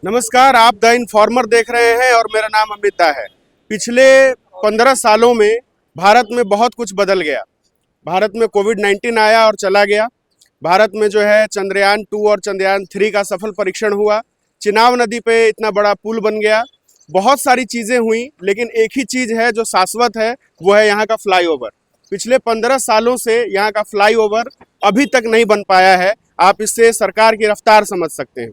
नमस्कार, आप the informer देख रहे हैं और मेरा नाम अमित दा है। पिछले 15 सालों में भारत में बहुत कुछ बदल गया। भारत में कोविड-19 आया और चला गया। भारत में जो है चंद्रयान 2 और चंद्रयान 3 का सफल परीक्षण हुआ। चिनाब नदी पे इतना बड़ा पुल बन गया। बहुत सारी चीज़ें हुई, लेकिन एक ही चीज़ है जो शाश्वत है, वो है यहाँ का फ्लाईओवर। पिछले 15 सालों से यहाँ का फ्लाईओवर अभी तक नहीं बन पाया है। आप इससे सरकार की रफ्तार समझ सकते हैं।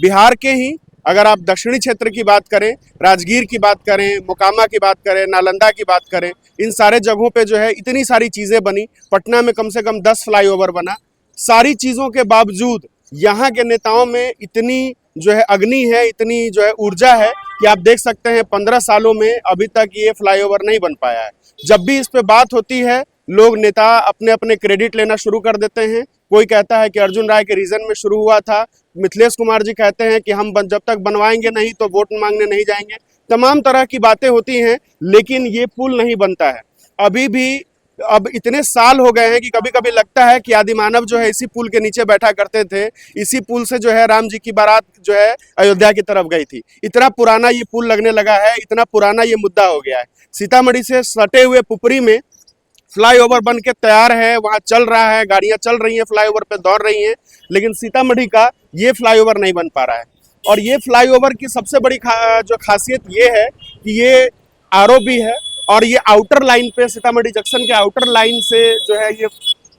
बिहार के ही अगर आप दक्षिणी क्षेत्र की बात करें, राजगीर की बात करें, मोकामा की बात करें, नालंदा की बात करें, इन सारे जगहों पे जो है इतनी सारी चीज़ें बनी। पटना में कम से कम 10 फ्लाईओवर बना। सारी चीज़ों के बावजूद यहाँ के नेताओं में इतनी जो है अग्नि है, इतनी जो है ऊर्जा है कि आप देख सकते हैं 15 सालों में अभी तक ये फ्लाईओवर नहीं बन पाया है। जब भी इस पे बात होती है, लोग नेता अपने अपने क्रेडिट लेना शुरू कर देते हैं। कोई कहता है कि अर्जुन राय के रीजन में शुरू हुआ था। मिथिलेश कुमार जी कहते हैं कि हम जब तक बनवाएंगे नहीं तो वोट मांगने नहीं जाएंगे। तमाम तरह की बातें होती हैं, लेकिन ये पुल नहीं बनता है अभी भी। अब इतने साल हो गए हैं कि कभी कभी लगता है कि आदिमानव जो है इसी पुल के नीचे बैठा करते थे। इसी पुल से जो है राम जी की बारात जो है अयोध्या की तरफ गई थी। इतना पुराना ये पुल लगने लगा है, इतना पुराना ये मुद्दा हो गया है। सीतामढ़ी से सटे हुए पुपरी में फ्लाईओवर बन के तैयार है, वहाँ चल रहा है, गाड़ियाँ चल रही हैं, फ्लाईओवर पे दौड़ रही हैं, लेकिन सीतामढ़ी का ये फ्लाईओवर नहीं बन पा रहा है। और ये फ्लाईओवर की सबसे बड़ी जो खासियत ये है कि ये आरओबी है और ये आउटर लाइन पे, सीतामढ़ी जंक्शन के आउटर लाइन से जो है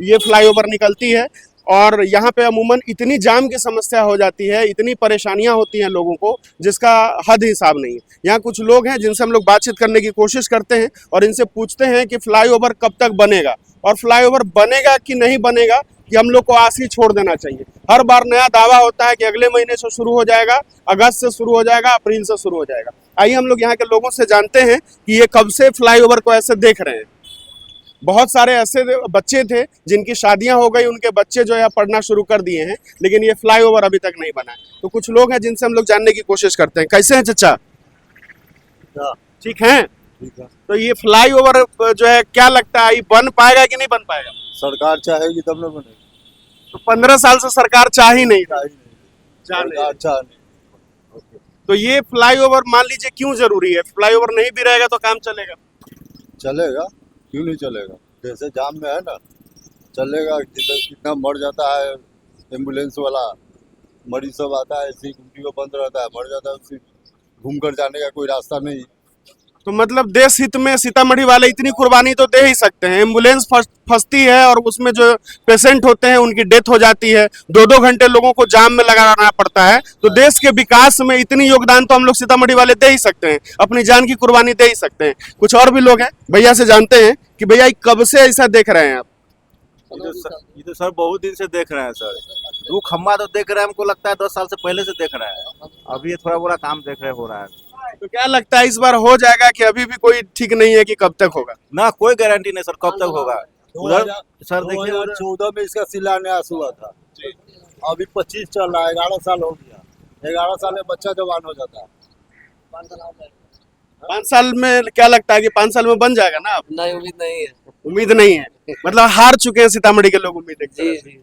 ये फ्लाईओवर निकलती है। और यहाँ पे अमूमन इतनी जाम की समस्या हो जाती है, इतनी परेशानियाँ होती हैं लोगों को, जिसका हद हिसाब नहीं है। यहाँ कुछ लोग हैं जिनसे हम लोग बातचीत करने की कोशिश करते हैं और इनसे पूछते हैं कि फ्लाईओवर कब तक बनेगा और फ्लाईओवर बनेगा कि नहीं बनेगा, कि हम लोग को आस ही छोड़ देना चाहिए। हर बार नया दावा होता है कि अगले महीने से शुरू हो जाएगा, अगस्त से शुरू हो जाएगा, अप्रैल से शुरू हो जाएगा। आइए हम लोग यहाँ के लोगों से जानते हैं कि ये कब से फ्लाईओवर को ऐसे देख रहे हैं। बहुत सारे ऐसे बच्चे थे जिनकी शादियां हो गई, उनके बच्चे जो है पढ़ना शुरू कर दिए हैं, लेकिन ये फ्लाईओवर अभी तक नहीं बना है। तो कुछ लोग हैं जिनसे हम लोग जानने की कोशिश करते हैं। कैसे हैं चचा? ठीक हैं? तो ये फ्लाईओवर जो है क्या लगता है, ये बन पाएगा कि नहीं बन पाएगा? सरकार चाहेगी तब ना बनेगी। तो 15 साल से सरकार चाह ही नहीं रही। सरकार चाह नहीं। तो ये फ्लाईओवर मान लीजिए क्यों जरूरी है? फ्लाईओवर नहीं भी रहेगा तो काम चलेगा? चलेगा, क्यों नहीं चलेगा? जैसे जाम में है ना, चलेगा। कितना मर जाता है एम्बुलेंस वाला, मरीज सब आता है, ऐसी ड्यूटी को बंद रहता है, मर जाता है, उससे घूम कर जाने का कोई रास्ता नहीं। तो मतलब देश हित में सीतामढ़ी वाले इतनी कुर्बानी तो दे ही सकते हैं। एम्बुलेंस फंसती है और उसमें जो पेशेंट होते हैं उनकी डेथ हो जाती है, 2-2 घंटे लोगों को जाम में लगाना पड़ता है। तो देश के विकास में इतनी योगदान तो हम लोग सीतामढ़ी वाले दे ही सकते हैं, अपनी जान की कुर्बानी दे ही सकते हैं। कुछ और भी लोग हैं, भैया से जानते हैं कि भैया कब से ऐसा देख रहे हैं आप? ये तो सर बहुत दिन से देख रहे हैं सर। दो खम्बा तो देख रहे हैं, हमको लगता है 10 साल से पहले से देख रहे हैं। अभी ये थोड़ा बड़ा काम देख रहे हो रहा है। तो क्या लगता है इस बार हो जाएगा कि अभी भी कोई ठीक नहीं है कि कब तक होगा? ना कोई गारंटी नहीं सर कब तक होगा। उधर सर देखिए 2014 में इसका शिलान्यास हुआ था, अभी 25 चल रहा है, 11 साल हो गया। 11 साल में बच्चा जवान हो जाता है। 5 साल में क्या लगता है कि 5 साल में बन जाएगा ना? नहीं, उम्मीद नहीं है। उम्मीद नहीं है, मतलब हार चुके हैं सीतामढ़ी के लोग उम्मीद एक तरह जी से। जी जी।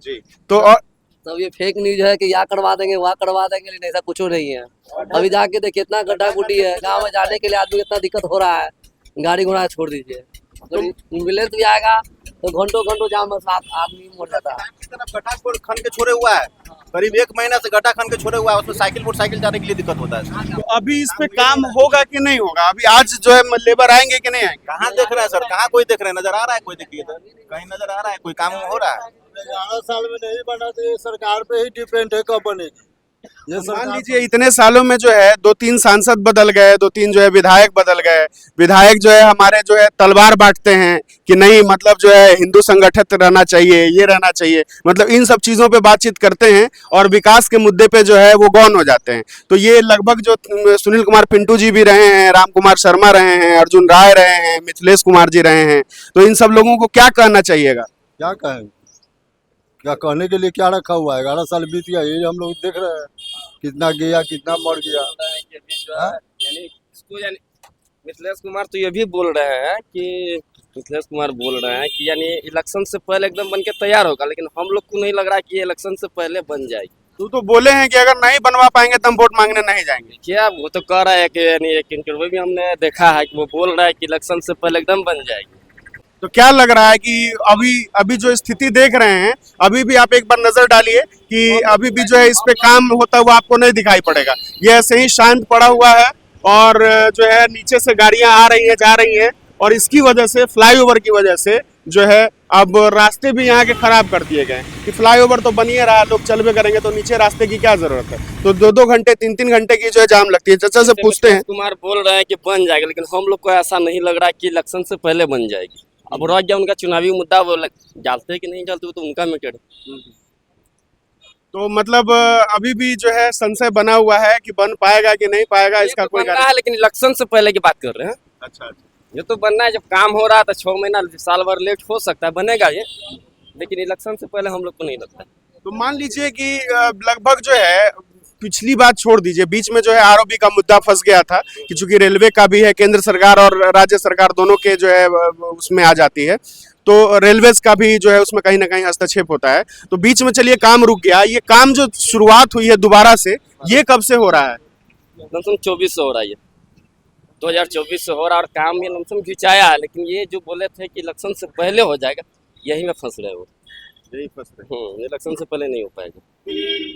जी तो और सब ये फेक न्यूज है कि यहाँ करवा देंगे वहाँ करवा देंगे, लेकिन ऐसा कुछ नहीं है। अभी जाके देखिए इतना गड्ढा गुड्डी है, गांव में जाने के लिए आदमी इतना दिक्कत हो रहा है, गाड़ी घोड़ा छोड़ दीजिए। अगर एम्बुलेंस भी आएगा तो घंटों घंटों जाम में साथ आदमी मर जाता है। गड्ढा खन के छोड़े हुआ है, करीब 1 महीना से गड्ढा खन के छोड़े हुआ है। उसमें साइकिल मोटरसाइकिल जाने के लिए दिक्कत होता है। तो अभी इस पे काम होगा कि नहीं होगा? अभी आज जो है लेबर आएंगे कि नहीं आएंगे? कहाँ देख रहे हैं सर, कहाँ कोई देख रहे हैं? नजर आ रहा है कोई? देखिए तो कहीं नजर आ रहा है कोई काम हो रहा है? 11 साल में नहीं बना तो ये सरकार पे ही डिपेंड है कब बनेगी। ये मान सरकार लीजिए इतने सालों में जो है 2-3 सांसद बदल गए, 2-3 जो है विधायक बदल गए। विधायक जो है हमारे जो है तलवार बांटते हैं कि नहीं, मतलब जो है हिंदू संगठित रहना चाहिए, ये रहना चाहिए, मतलब इन सब चीज़ों पे बातचीत करते हैं और विकास के मुद्दे पे जो है वो गौन हो जाते हैं। तो ये लगभग जो सुनील कुमार पिंटू जी भी रहे हैं, राम कुमार शर्मा रहे हैं, अर्जुन राय रहे हैं, मिथिलेश कुमार जी रहे हैं, तो इन सब लोगों को क्या कहना चाहिएगा? क्या कहें, क्या कहने के लिए क्या रखा हुआ है? 11 साल बीत गया, ये हम लोग देख रहे हैं कितना गया कितना मर गया। मिथिलेश कुमार तो ये भी बोल रहे हैं कि यानी इलेक्शन से पहले एकदम बन के तैयार होगा, लेकिन हम लोग को नहीं लग रहा कि ये इलेक्शन से पहले बन जाएगी। तू तो बोले हैं कि अगर नहीं बनवा पाएंगे तो हम वोट मांगने नहीं जाएंगे। क्या वो तो कह रहा है कि यानी एक इंटरव्यू भी हमने देखा है कि वो बोल रहा है कि इलेक्शन से पहले एकदम बन जाएगी। तो क्या लग रहा है कि अभी अभी जो स्थिति देख रहे हैं, अभी भी आप एक बार नजर डालिए कि अभी भी जो है इस पे काम होता हुआ आपको नहीं दिखाई पड़ेगा। ये ऐसे ही शांत पड़ा हुआ है और जो है नीचे से गाड़ियां आ रही हैं जा रही हैं, और इसकी वजह से फ्लाईओवर की वजह से जो है अब रास्ते भी यहाँ के खराब कर दिए गए कि फ्लाईओवर तो बन ही रहा, लोग चलबे करेंगे तो नीचे रास्ते की क्या जरूरत है। तो 2-2 घंटे 3-3 घंटे की जो है जाम लगती है। चाचा से पूछते हैं। कुमार बोल रहे हैं कि बन जाएगा, लेकिन हम लोग को ऐसा नहीं लग रहा कि इलेक्शन से पहले बन जाएगी। अब रह गया उनका चुनावी मुद्दा, वो जलते कि नहीं जलते वो तो उनका मैटर है। तो मतलब अभी भी जो है संशय बना हुआ है कि बन पाएगा कि नहीं पाएगा, इसका कोई बनना है, लेकिन इलेक्शन से पहले की बात कर रहे हैं। अच्छा, ये तो बनना है, जब काम हो रहा है तो 6 महीना साल भर लेट हो सकता है, बनेगा ये, लेकिन इलेक्शन से पहले हम लोग को नहीं लगता। तो मान लीजिए कि लगभग जो है पिछली बात छोड़ दीजिए, बीच में जो है आरओबी का मुद्दा फंस गया था कि चूंकि रेलवे का भी है, केंद्र सरकार और राज्य सरकार दोनों के जो है उसमें आ जाती है, तो रेलवेज का भी जो है उसमें कहीं ना कहीं हस्तक्षेप होता है। तो बीच में चलिए काम रुक गया, ये काम जो शुरुआत हुई है दोबारा से, ये कब से हो रहा है? लमसम 24 से हो रहा है, 2024 से हो रहा है, और काम भी लमसम खिंचाया है, लेकिन ये जो बोले थे कि इलेक्शन से पहले हो जाएगा, यही में फंस रहे वो। यही फंसते हैं। इलेक्शन से पहले नहीं हो पाएगा।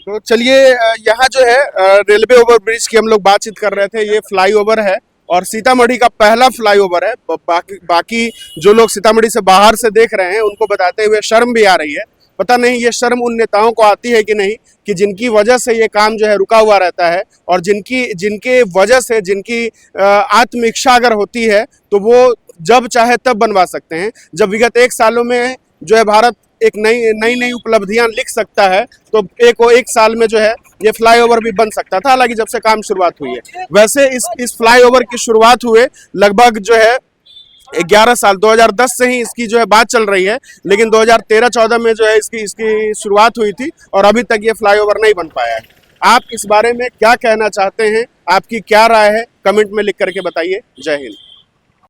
तो चलिए यहाँ जो है रेलवे ओवर ब्रिज की हम लोग बातचीत कर रहे थे, ये फ्लाईओवर है और सीतामढ़ी का पहला फ्लाईओवर है। बाकी जो लोग सीतामढ़ी से बाहर से देख रहे हैं उनको बताते हुए शर्म भी आ रही है। पता नहीं ये शर्म उन नेताओं को आती है कि नहीं, कि जिनकी वजह से ये काम जो है रुका हुआ रहता है, और जिनके वजह से जिनकी आत्म इच्छा अगर होती है तो वो जब चाहे तब बनवा सकते हैं। जब विगत 1 सालों में जो है भारत एक नई उपलब्धियां लिख सकता है, तो एक साल में जो है ये फ्लाईओवर भी बन सकता था, हालांकि जब से काम शुरुआत हुई है। वैसे इस फ्लाईओवर की शुरुआत हुए लगभग जो है 11 साल, 2010 से ही इसकी जो है बात चल रही है, लेकिन 2013-14 में जो है इसकी शुरुआत हुई थी और अभी तक ये फ्लाईओवर नहीं बन पाया है। आप इस बारे में क्या कहना चाहते हैं, आपकी क्या राय है, कमेंट में लिख करके बताइए। जय हिंद।